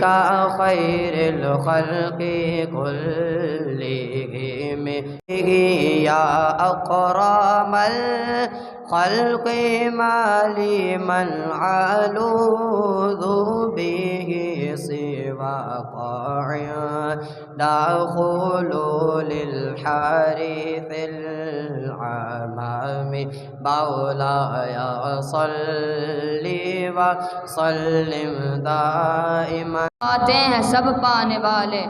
کا خیر الخلق كلهم یا اکرم الخلق ما لي من ألوذ به سوى دخول للحارث العمام مولاي صل وسلم دائما. آتے ہیں سب پانے والے،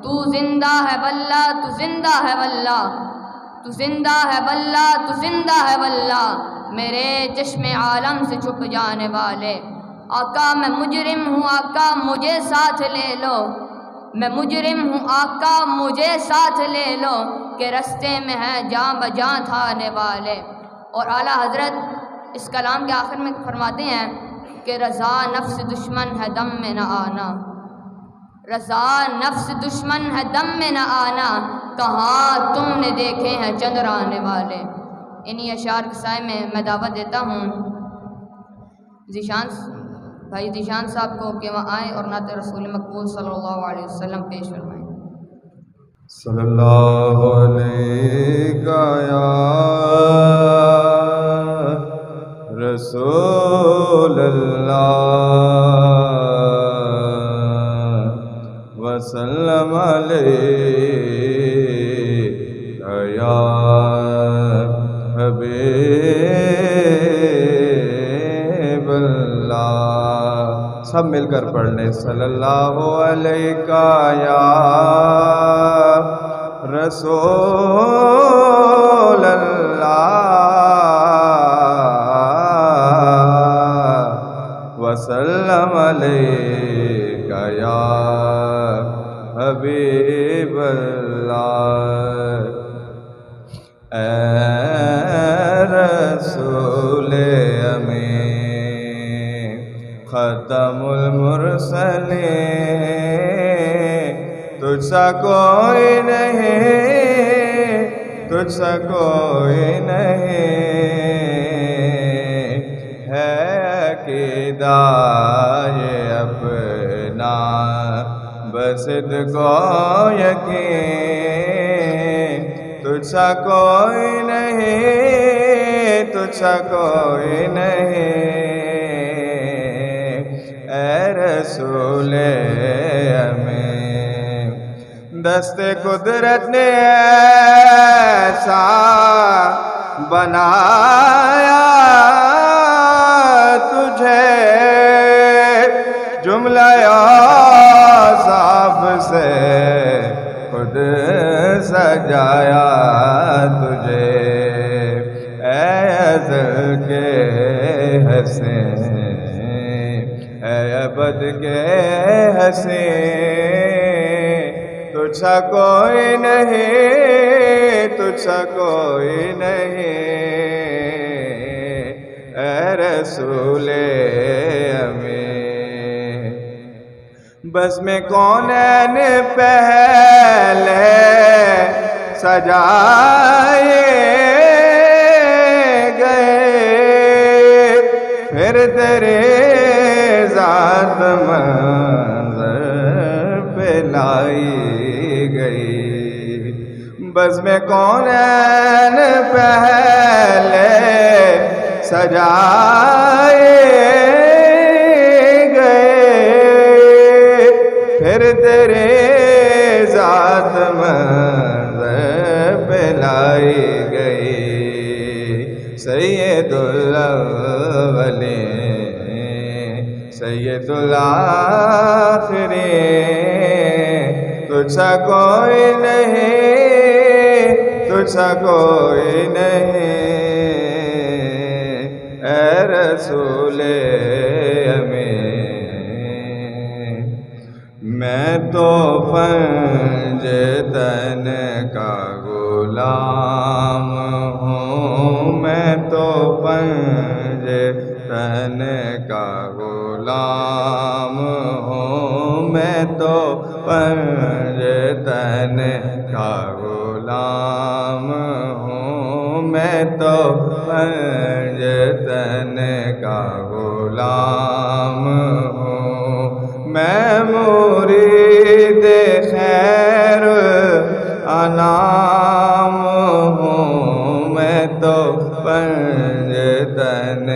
تو زندہ ہے واللہ، تو زندہ ہے واللہ، تو زندہ ہے واللہ، تو زندہ ہے واللہ، میرے چشم عالم سے چھپ جانے والے. آقا میں مجرم ہوں، آقا مجھے ساتھ لے لو، میں مجرم ہوں آقا مجھے ساتھ لے لو، کہ رستے میں ہے جاں بجاں تھانے والے. اور اعلیٰ حضرت اس کلام کے آخر میں فرماتے ہیں کہ رضا نفس دشمن ہے دم میں نہ آنا، رضا نفس دشمن ہے دم میں نہ آنا، کہاں تم نے دیکھے ہیں چندرانے والے. انہی اشعار کے سائے میں میں دعوت دیتا ہوں بھائی ذیشان صاحب کو کہ وہاں آئیں اور نعت رسول مقبول صلی اللہ علیہ وسلم پیش فرمائیں. صلی اللہ علیہ یا رسول اللہ وسلم علیہ یا حبیب اللہ. سب مل کر پڑھ لیں صلی اللہ علیہ یا رسول اللہ وسلم علیہ یا حبیب اللہ. اے رسول امین ختم المرسلین، تجھ سا کوئی نہیں، تجھ سا کوئی نہیں، ہے عقیدہ یہ اپنا بصدق و یقین، تجھ سا کوئی نہیں، تجھ سا کوئی نہیں، اے رسول امین. دست قدرت نے ایسا بنایا تجھے، جملہ اوصاف سے خود سجایا تجھے، اے ازل کے حسین، اے ابد کے حسین، تجھ سا کوئی نہیں، تجھ سا کوئی نہیں، اے رسول امین. بس میں کونین پہلے سجائے گئے، پھر تیرے ذات منظر پہ لائی گئی. بس میں کونین پہلے سجائے گئے، پھر تیرے ذات منظر پہ لائی گئی. سید الاولین سید الآخرین، تجھ سا کوئی نہیں، تجھ سا کوئی نہیں، اے رسول امین. میں تو پنج تن کا غلام ہوں، میں تو پنج تن کا غلام ہوں، میں تو پنج تن کا غلام ہوں، میں تو پنج تن کا غلام ہوں، میں مرید خیر انام ہوں، میں تو پنجتن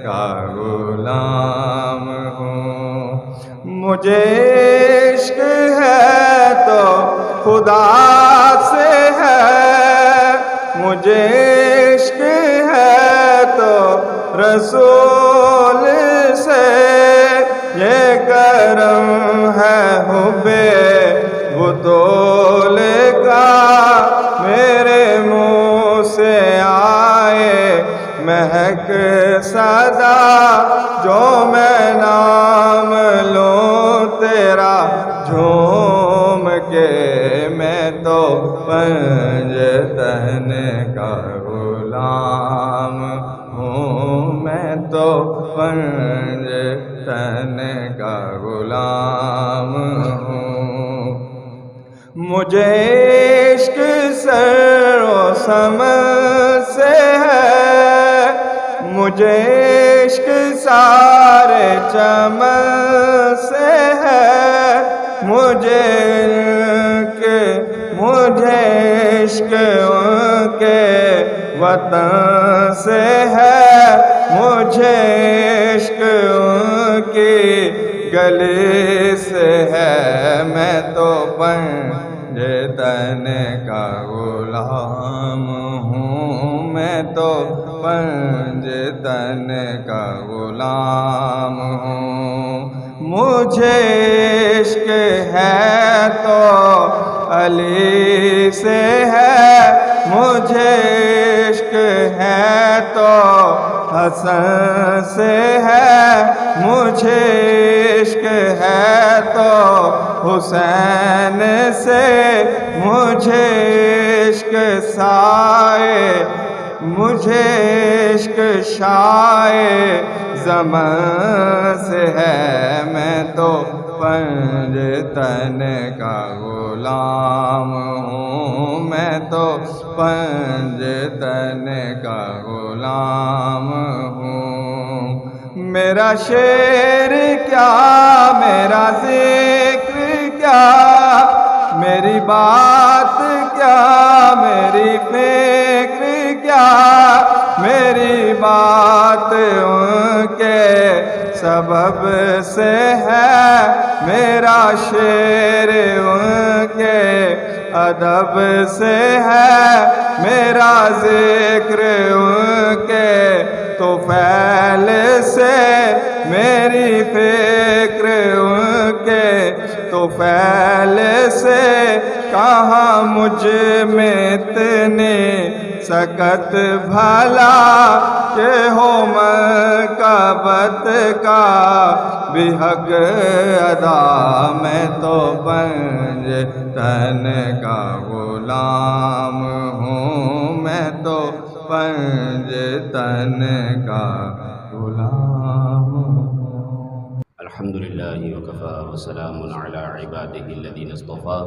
کا غلام ہوں۔ مجھے عشق ہے تو خدا سے ہے، مجھے عشق ہے تو رسول سے، یہ کرم ہے حب بطول کا، میرے منہ سے آئے مہک صدا، جو میں نام لوں تیرا جھوم کے، میں تو پنجتن کا غلام ہوں، میں تو پنجتن کا غلام ہوں۔ مجھے عشق سر و سمن سے ہے، مجھے عشق سارے چمن سے ہے، مجھے عشق ان کے وطن سے ہے، مجھے عشق ان کی گلی سے ہے، میں تو پنجتن کا غلام ہوں، میں تو پنجتن کا غلام ہوں۔ مجھے عشق ہے تو علی سے ہے، مجھے عشق ہے تو حسن سے ہے، مجھے عشق ہے تو حسین سے، مجھے عشق سائے، مجھے عشق شائے زمن سے ہے، میں تو پنجتن کا غلام ہوں، میں تو پنجتن کا غلام ہوں۔ میرا شعر کیا، میرا ذکر کیا، میری بات کیا، میری فکر کیا، میری بات ان کے سبب سے ہے، میرا شعر ان کے ادب سے ہے، میرا ذکر ان کے طفیل سے، میری فکر ان کے طفیل سے، کہاں مجھ میں اتنی سکت بھلا کہ ہو مرکبت کا بھی حق ادا، میں تو پنجتن کا غلام ہوں، میں تو پنجتن کا غلام ہوں۔ الحمدللہ وکفا وسلام علی عبادہ الذین اصطفیٰ،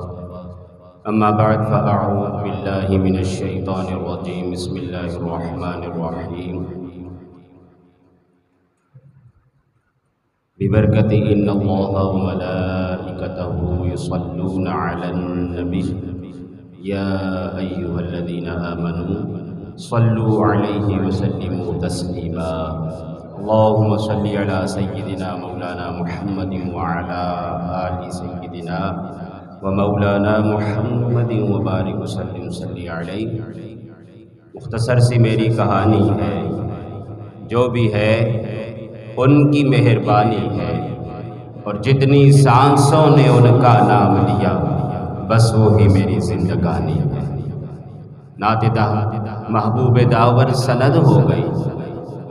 اما بعد فاعوذ باللہ من الشیطان الرجیم، بسم اللہ الرحمن الرحیم، ببرکت ان اللہ وملائکتہ یصلون علی النبی یا ایہا الذین آمنوا صلوا علیہ وسلموا تسلیما، اللہم صلی علی سیدنا مولانا محمد وعلی آل سیدنا ومولانا محمد وبارک وسلم صلی علیہ۔ مختصر سی میری کہانی ہے، جو بھی ہے ان کی مہربانی ہے، اور جتنی سانسوں نے ان کا نام لیا بس وہی میری زندگانی ہے۔ ناطدہ محبوب داور سند ہو گئی،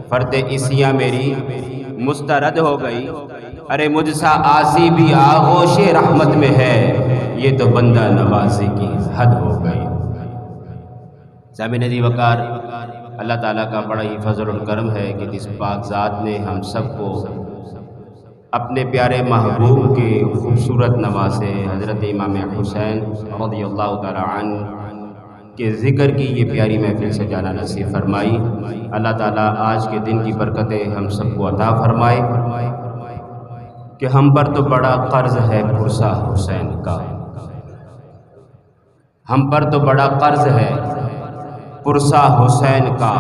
فرد عیسیاں میری مسترد ہو گئی، ارے مجھ سا عاصی بھی آغوش رحمت میں ہے، یہ تو بندہ نوازی کی حد ہو گئی۔ سامعین عزیز وقار، اللہ تعالیٰ کا بڑا ہی فضل و کرم ہے کہ جس پاک ذات نے ہم سب کو اپنے پیارے محبوب کے خوبصورت نواسے حضرت امام حسین رضی اللہ تعالیٰ عنہ کے ذکر کی یہ پیاری محفل سے جانا نصیب فرمائی۔ اللہ تعالیٰ آج کے دن کی برکتیں ہم سب کو عطا فرمائے کہ ہم پر تو بڑا قرض ہے پرسا حسین کا، ہم پر تو بڑا قرض ہے پرسا حسین کا،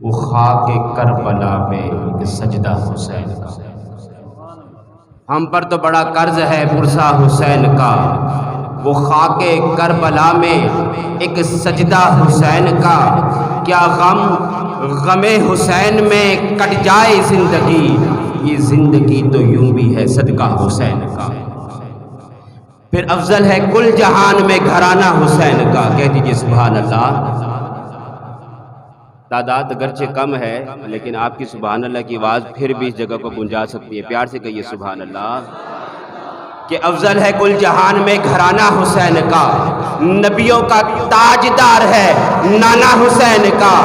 وہ خاک کربلا میں ایک سجدہ حسین کا، ہم پر تو بڑا قرض ہے پرسا حسین کا، وہ خاک کربلا میں ایک سجدہ حسین کا، کیا غم حسین میں کٹ جائے زندگی، یہ زندگی تو یوں بھی ہے صدقہ حسین کا، پھر افضل ہے کل جہان میں گھرانہ حسین کا، کہہ دیجئے سبحان اللہ۔ تعداد اگرچہ کم ہے لیکن آپ کی سبحان اللہ کی آواز پھر بھی اس جگہ کو گنجا سکتی ہے، پیار سے کہیے سبحان اللہ۔ کہ افضل ہے کل جہان میں گھرانہ حسین کا، نبیوں کا تاجدار ہے نانا حسین کا،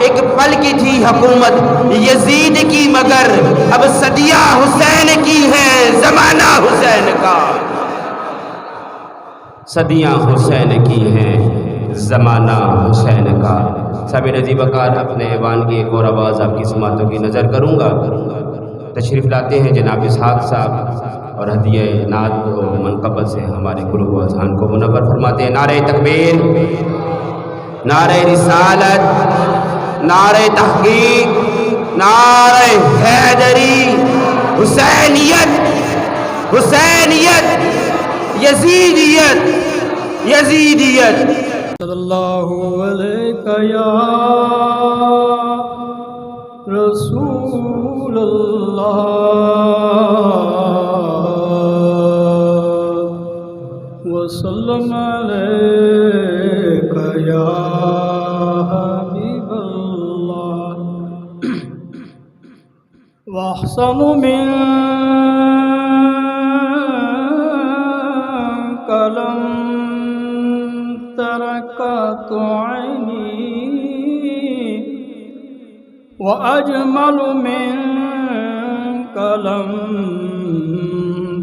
ایک پل کی تھی حکومت یزید کی مگر اب صدیہ حسین کی ہے زمانہ حسین کا، صدیاں حسین کی ہیں زمانہ حسین کا۔ صاحب نظیب وقار اپنے ایوان کی ایک اور آواز آپ کی سماعتوں کی نظر کروں گا، تشریف لاتے ہیں جناب اسحاق صاحب اور ہدیہ نعت و منقبت سے ہمارے قلوب و اذہان کو منور فرماتے ہیں۔ نعرہ تکبیر، نعرہ رسالت، نعرہ تحقیق، نعرہ حیدری، حسینیت، حسینیت، یزیدیت، یزیدیت۔ صلی اللہ علیہ یا رسول اللہ وسلم علیک یا حبیب اللہ واحسن منک لم تركت عيني وأجمل منك لم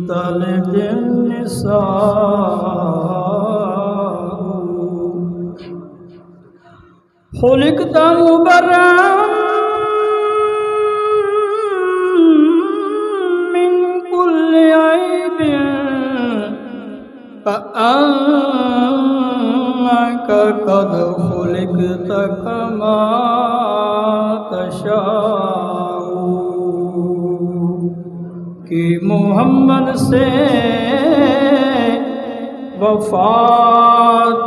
تلد النساء خلقت مبرأ من كل عيب فأنك قد خلقت كما تشاء کہ محمد سے وفا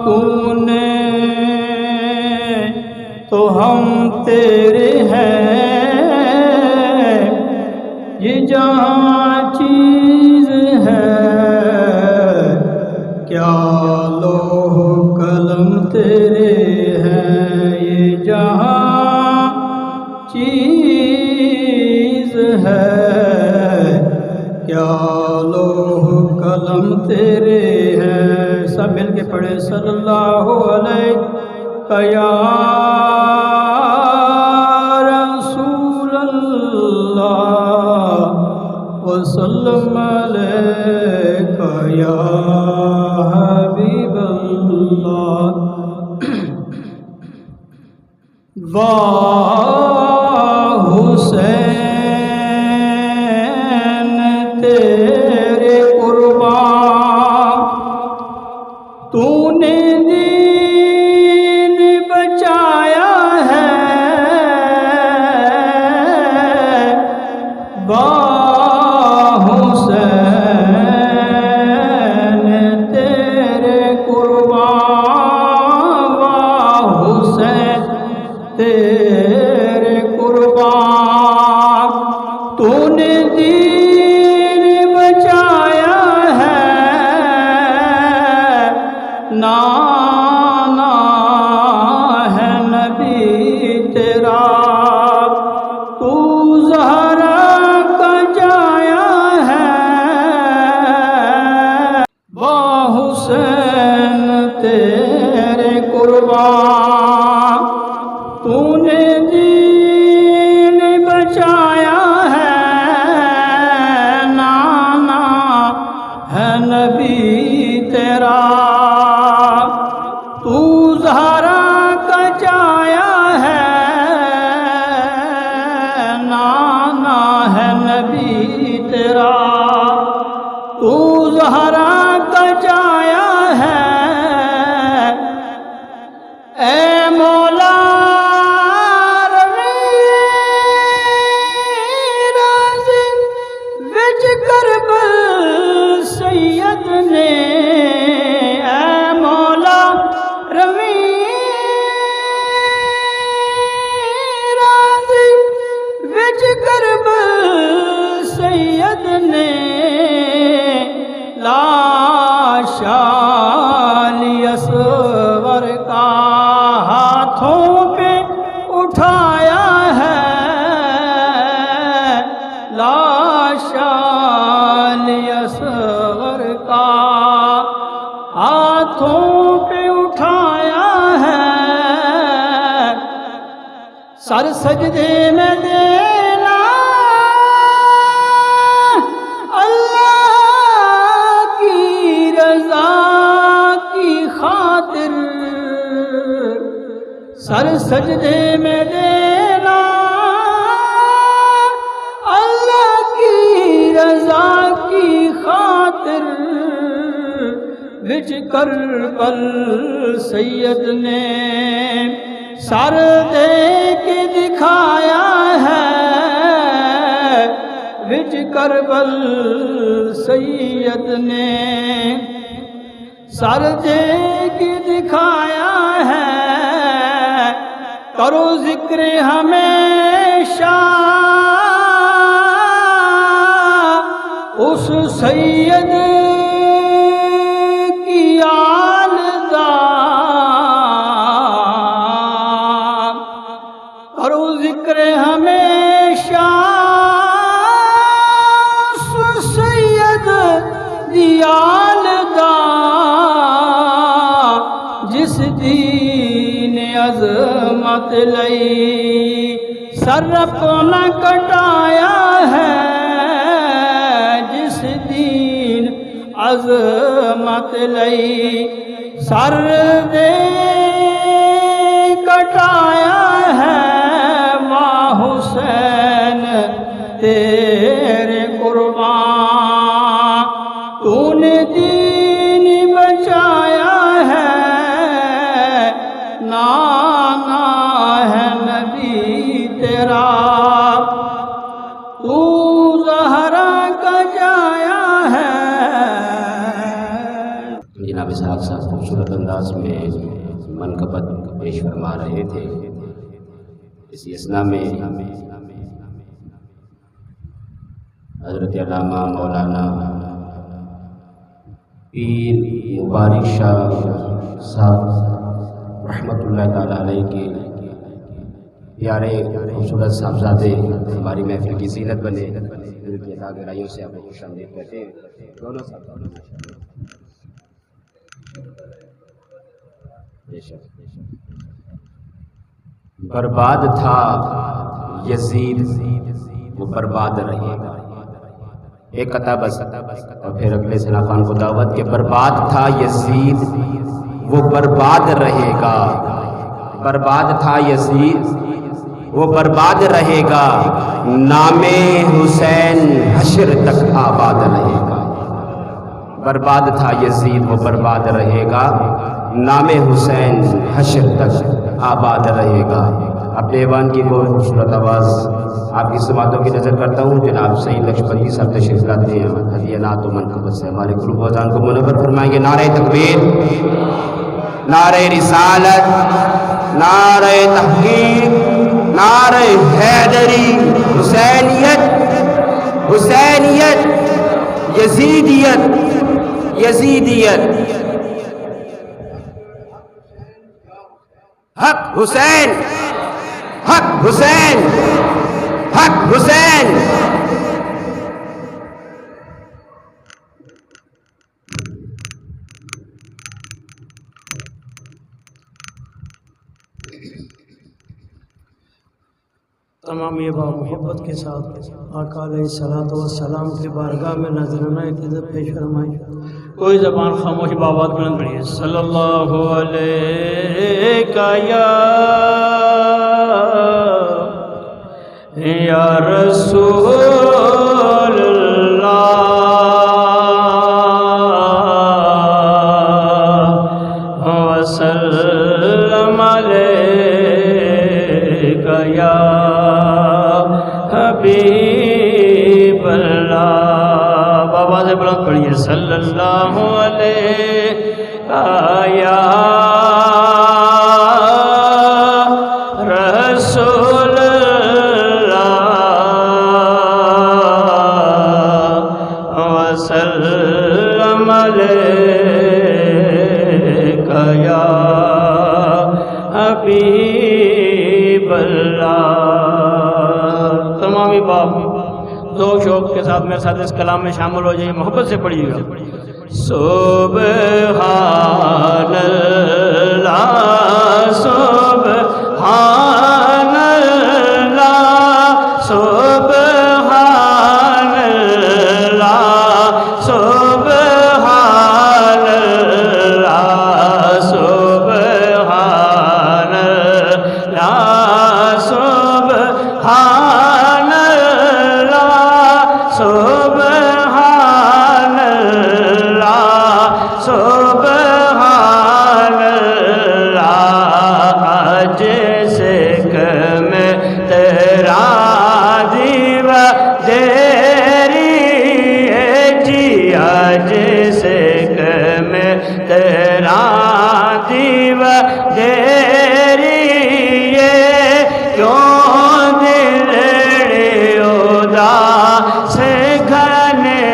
تو نے تو ہم تیرے ہیں، یہ جہاں چیز ہے کیا لوح قلم تیرے ہیں، یہ جہاں چیز ہے کیا لوح قلم تیرے ہیں۔ سب مل کے پڑھے صلی اللہ علیہ یا رسول اللہ وسلم علیک یا حبیب اللہ۔ واہ حسین تیرے قربان تو نے دین بچایا ہے، واہ حسین تیرے قربان، واہ حسین تیرے قربان تو نے دین زہرا کا جایا ہے اے مولا وچ کربل سید نے اے مولا روی راضی وچ کربل سید نے لاشالی اصور کا ہاتھوں پہ اٹھایا ہے لاشالی اصغر کا ہاتھوں پہ اٹھایا ہے سر سجدے میں دینا اللہ کی رضا کی خاطر سر سجدے میں دینا اللہ کی رضا کی خاطر وچ کربل سید نے سر دے کے دکھایا ہے وچ کربل سید نے سر دے کے دکھایا ہے کرو ذکر ہمیشہ اس سید کی آل دا کرو ذکر ہمیشہ اس سید دی آل دا جس دین عظمت لئی سر اپنا کٹایا ہے جس دین عظمت لئی سر دے کٹایا ہے واہ حسین تیرے قربان تو نے دین بچایا ہے نانا ہے نبی تیرا تو زہرا کا جایا ہے جناب صاحب خوبصورت انداز میں منقبت پیش فرما رہے تھے اسی اثناء میں حضرت علامہ مولانا پیر مبارک شاہ صاحب رحمۃ اللہ تعالیٰ علیہ کے پیارے خوبصورت صاحبزادے ہماری محفل کی زینت بنے دل کی عطا گہرائیوں سے آپ کو خوش آمدید کہتے ہیں دونوں برباد تھا یزید وہ برباد رہے گا ایک قطع بس اور پھر اگلے ثنا خان کو دعوت کہ برباد تھا یزید وہ برباد رہے گا برباد تھا یزید وہ برباد رہے گا نام حسین حشر تک آباد رہے گا برباد تھا یزید وہ برباد رہے گا نام حسین حشر تک آباد رہے گا اپنے ایوان کی وہ خوبصورت آواز آپ کی سماعتوں کی نظر کرتا ہوں جناب سعید لکشپتی صاحب تشریف لاتے ہیں ہدیہ نعت و منقبت سے ہمارے قلوب و اذان کو منور فرمائیں گے نعرہ تکبیر نعرہ رسالت نعرہ تحقیق نعرہ حیدری حسینیت حسینیت یزیدیت یزیدیت حق حسین حق حسین حق حسین تمام یہ با محبت کے ساتھ آقا علیہ الصلوۃ والسلام کی بارگاہ میں نذرانہ عقیدت پیش فرمائیں کوئی زبان خاموش بابات بلند پڑھیے صلی اللہ علیہ یا رسول اللہ آواز بلند پڑھیے صلی اللہ علیہ یا رسول اللہ وسلم علیک یا حبیب اللہ۔ تمام باپ دو شوق کے ساتھ میرے ساتھ اس کلام میں شامل ہو جائیے، محبت سے پڑھیے گا۔ سبحان اللہ سبحان اللہ سبحان اللہ سبحان اللہ سبحان اللہ سبحان سبحان اللہ سبحان اللہ جیسے کہ میں تیرا دیوہ دیری ہے جیا جیسے کہ میں تیرا دیوہ دیری ہے کیوں دل سے گھنے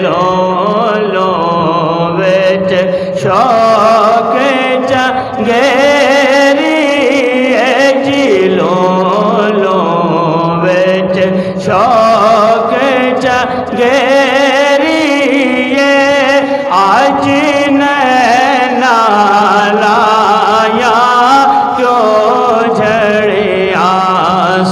لو لو ویچ شوق چنگیری جی لو لو ویچ شوق چنگیری آج نینا لایا کیوں جھڑیا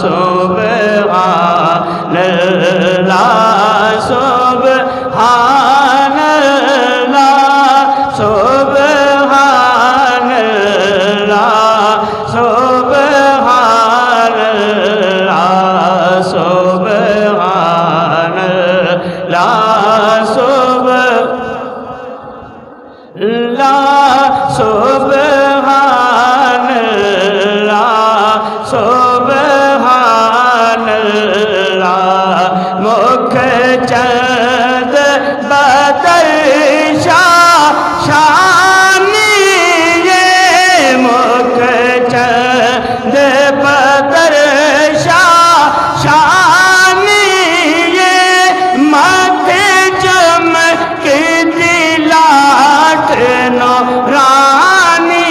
سبحان اللہ سبحان اللہ سبحان اللہ سبحان اللہ سبحان اللہ سبحان اللہ سبحان اللہ مکھ چند بدر شانی مکھ چند بدر شانی مت چمک دلاٹ نورانی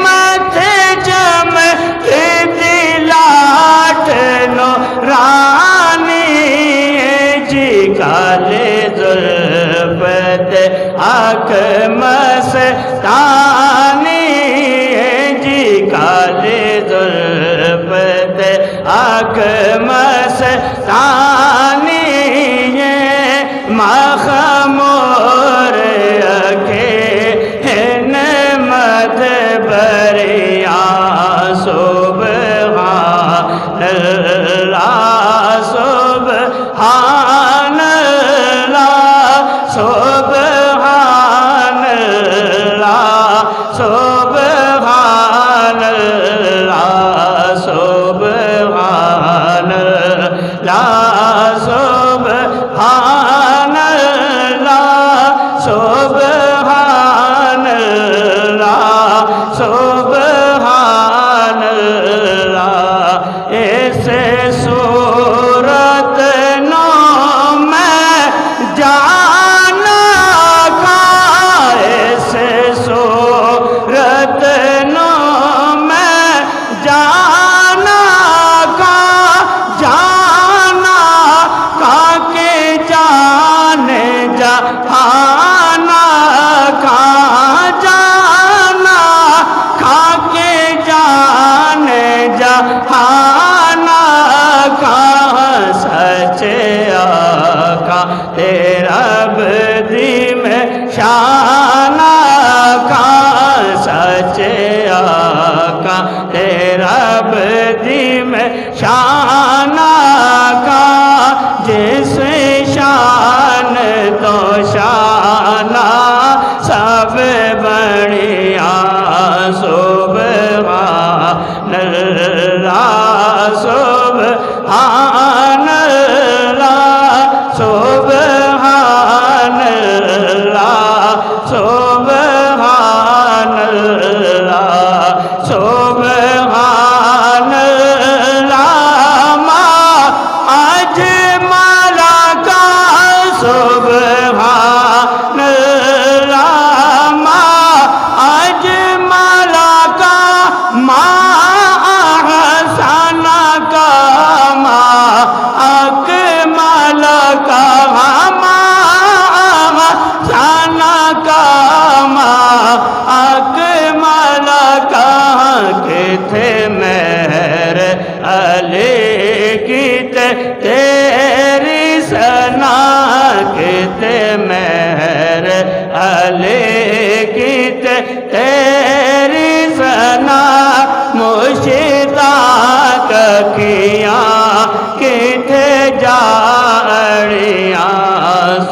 مت چمک دلاٹ نورانی جی کالے زلفت آنکھ مستانی جی کالے زلفت آنکھ مستانی مخمور اکھے نعمت بریا سبحان اللہ سبحان اللہ سبحان اللہ تیری سنا مشتاق کیاں کتھے جاڑیاں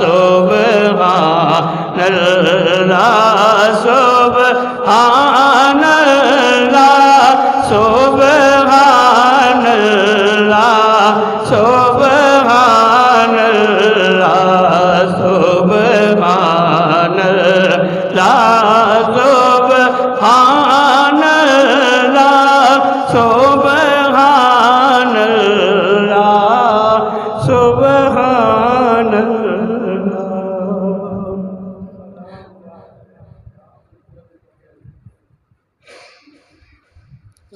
سبحان اللہ سبحان اللہ سبحان اللہ سبحان اللہ سبحان اللہ سبحان اللہ سبحان اللہ سبحان اللہ.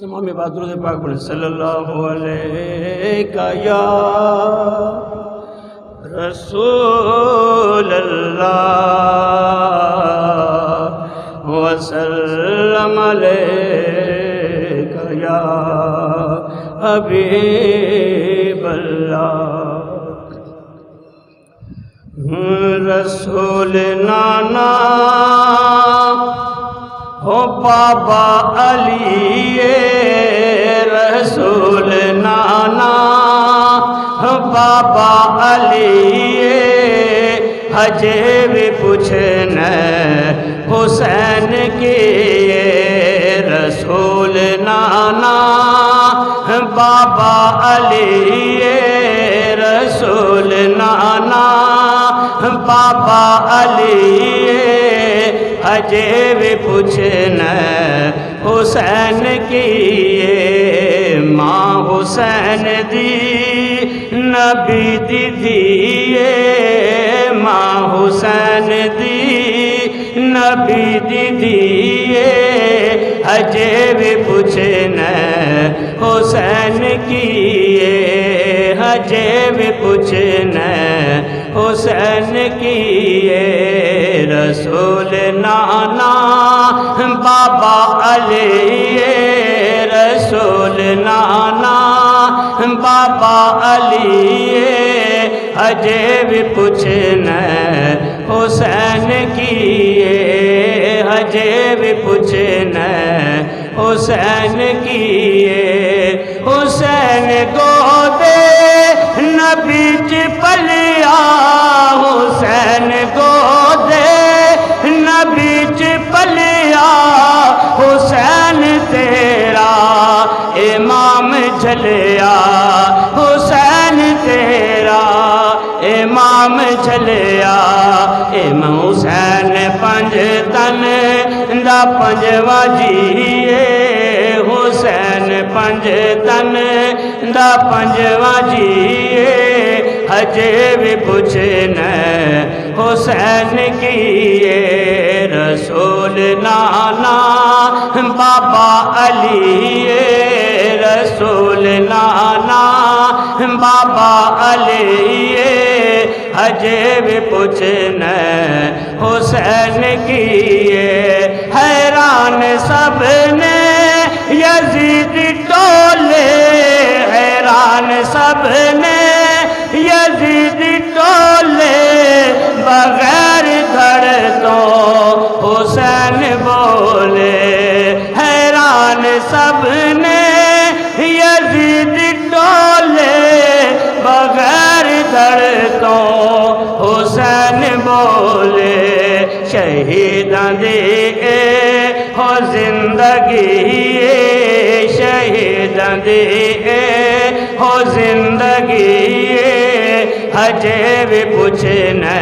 تمام بات درود پاک پڑھیں صلی اللہ علیہ یا رسول اللہ وسلم علیک یا حبیب اللہ. رسول نانا ہو بابا علی رسول نانا ہو بابا علی ہجے بھی پوچھنا حسین کی رسول نانا بابا علی رسول نانا بابا علی ہجے بھی پوچھنا حسین کی ماں حسین دی نبی دی ماں حسین دی نبی دی ہجے بھی پوچھنا حسین کی ہجے بھی پوچھنا حسین کی رسول نانا بابا علی رسول نانا بابا علی ہجے بھی پوچھنا حسین کی ہجے بھی پوچھنا حسین کی حسین کو دے نبی پلیا حسین کو دے نبی پلیا حسین تیرا امام جھلیا حسین تیرا امام جھلیا امام حسین پنج تن دا پنجواں جیے حسین پنج تن دا پنجواں جیے ہجے بھی پوچھنا حسین کی رسول نانا بابا علی رسول نانا بابا علی ہجے بھی پوچھنا حسین کی حیران سب نے یزید ٹولے حیران سب نے یزید ٹولے بغیر دھڑ تو حسین بولے حیران سب نے یزید ٹولے بغیر دھڑ تو حسین بولے شہیداں دی ہو زندگی شہیداں دی ہو زندگی ہجے بھی پوچھنا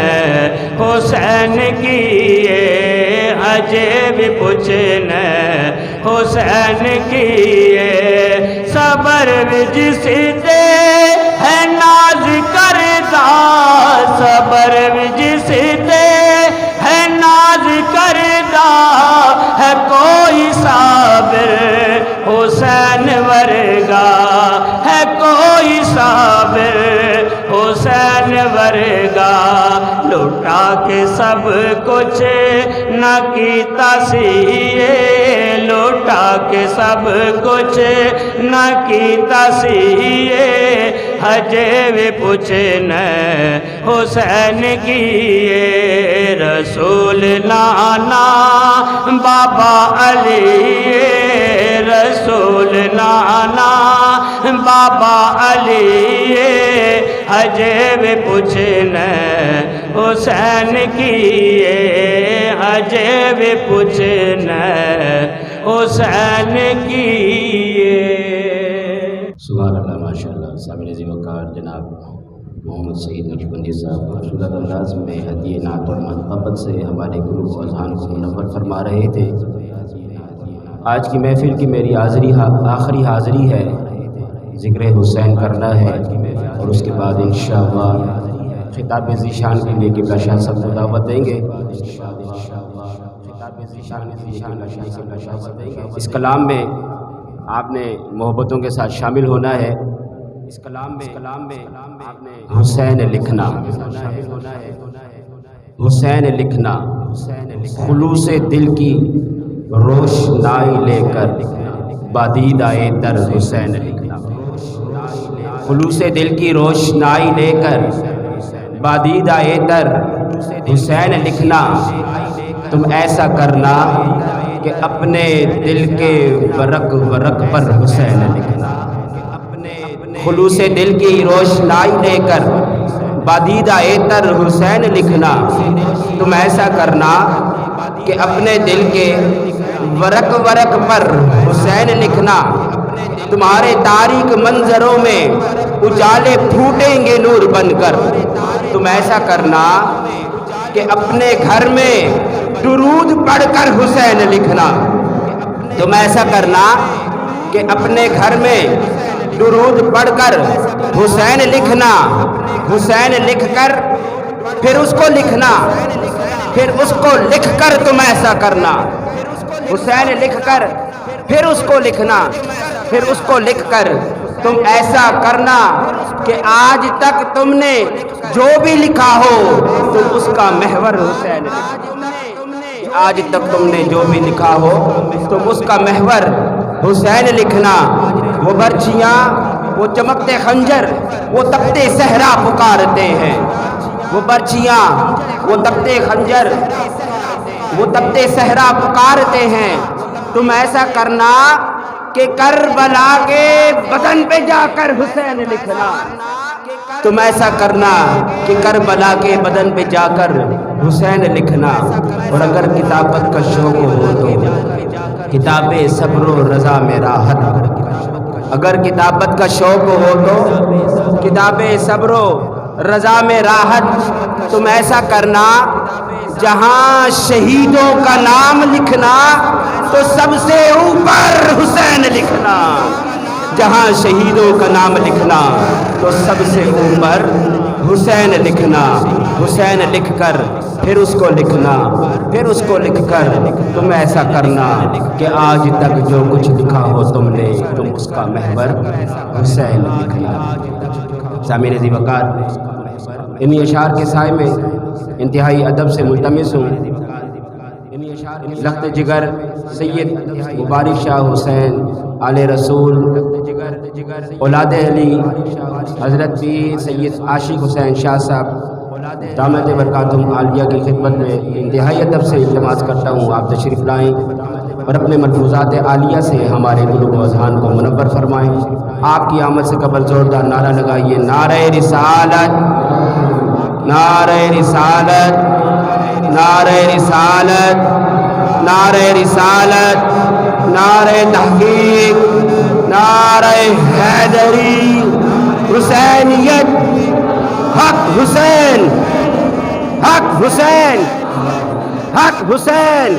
حسین کی ہجے بھی پوچھنا حسین کی صبر بھی جس دے ہے ناز کرتا صبر بھی جس دے ہے ناز کرتا ہے کوئی صابر حسین ورگا ہے کوئی صابر حسین ورگا لٹ لوٹا کے سب کچھ نہ کیتا سی لوٹا کے سب کچھ نہ کیتا سی ہجے وی پوچھنا حسین کی رسول نانا بابا علی رسول نانا بابا علی ہجے وی پوچھنا حسین کی ہجے وی پوچھنا حسین کی سبحان اللہ ماشاء اللہ سامعین عزیز وقار جناب محمد سعید نقشبندی صاحب صورت انداز میں ہدیہ نعت اور محبت سے ہمارے گروپ و اذہان کو منور فرما رہے تھے۔ آج کی محفل کی میری آخری حاضری ہے، ذکر حسین کرنا ہے اور اس کے بعد انشاءاللہ خطاب ذیشان کے لیے قبلہ شاہ صاحب کو دعوت دیں گے۔ اس کلام میں آپ نے محبتوں کے ساتھ شامل ہونا ہے۔ اس کلام میں آپ نے حسین لکھنا حسین لکھنا خلوص دل کی روشنائی لے کر بادید آئے در حسین لکھنا خلوص دل کی روشنائی لے کر بادید آئے در حسین لکھنا تم ایسا کرنا کہ اپنے دل کے ورق ورق پر حسین لکھنا خلوص دل کی روشنائی لے کر بادید آئے در حسین لکھنا تم ایسا کرنا کہ اپنے دل کے ورق ورق پر حسین لکھنا تمہارے تاریک منظروں میں اجالے پھوٹیں گے نور بن کر تم ایسا کرنا کہ اپنے گھر میں درود پڑھ کر حسین لکھنا تم ایسا کرنا کہ اپنے گھر میں درود پڑھ کر حسین لکھنا حسین لکھ کر پھر اس کو لکھنا پھر اس کو لکھ کر تم ایسا کرنا حسین لکھ کر پھر اس کو لکھنا پھر اس کو لکھ کر تم ایسا کرنا کہ آج تک تم نے جو بھی لکھا ہو تم اس کا محور حسین آج تک تم نے جو بھی لکھا ہو تم اس کا محور حسین لکھنا وہ برچیاں وہ چمکتے خنجر وہ تپتے صحرا پکارتے ہیں وہ برچیاں وہ تپتے خنجر وہ تپتے صحرا پکارتے ہیں تم ایسا کرنا کہ کربلا کے بدن پہ جا کر حسین لکھنا تم ایسا کرنا کہ کربلا کے بدن پہ جا کر حسین لکھنا اور اگر کتابت کا شوق ہو تو کتاب صبر و رضا میں راحت اگر کتابت کا شوق ہو تو کتاب صبر و رضا میں راحت تم ایسا کرنا جہاں شہیدوں کا نام لکھنا تو سب سے اوپر حسین لکھنا جہاں شہیدوں کا نام لکھنا تو سب سے اوپر حسین لکھنا حسین لکھ کر پھر اس کو لکھنا پھر اس کو لکھ کر تم ایسا کرنا کہ آج تک جو کچھ لکھا ہو تم نے تم اس کا محور حسین لکھنا سامعین عزیز وقار انہی اشعار کے سائے میں انتہائی ادب سے ملتمس ہوں لخت جگر سید مبارک شاہ حسین آل رسول اولاد علی حضرت پیر سید عاشق حسین شاہ صاحب دامت برکاتہم عالیہ کی خدمت میں انتہائی ادب سے التماس کرتا ہوں آپ تشریف لائیں اور اپنے ملفوظات عالیہ سے ہمارے قلوب و اذہان کو منور فرمائیں آپ کی آمد سے قبل زوردار نعرہ لگائیے نعرہ رسالت نعرہ رسالت نعرہ رسالت نعرہ رسالت نعرہ تحقیق نعرہ حیدری حسینیت حق حسین حق حسین حق حسین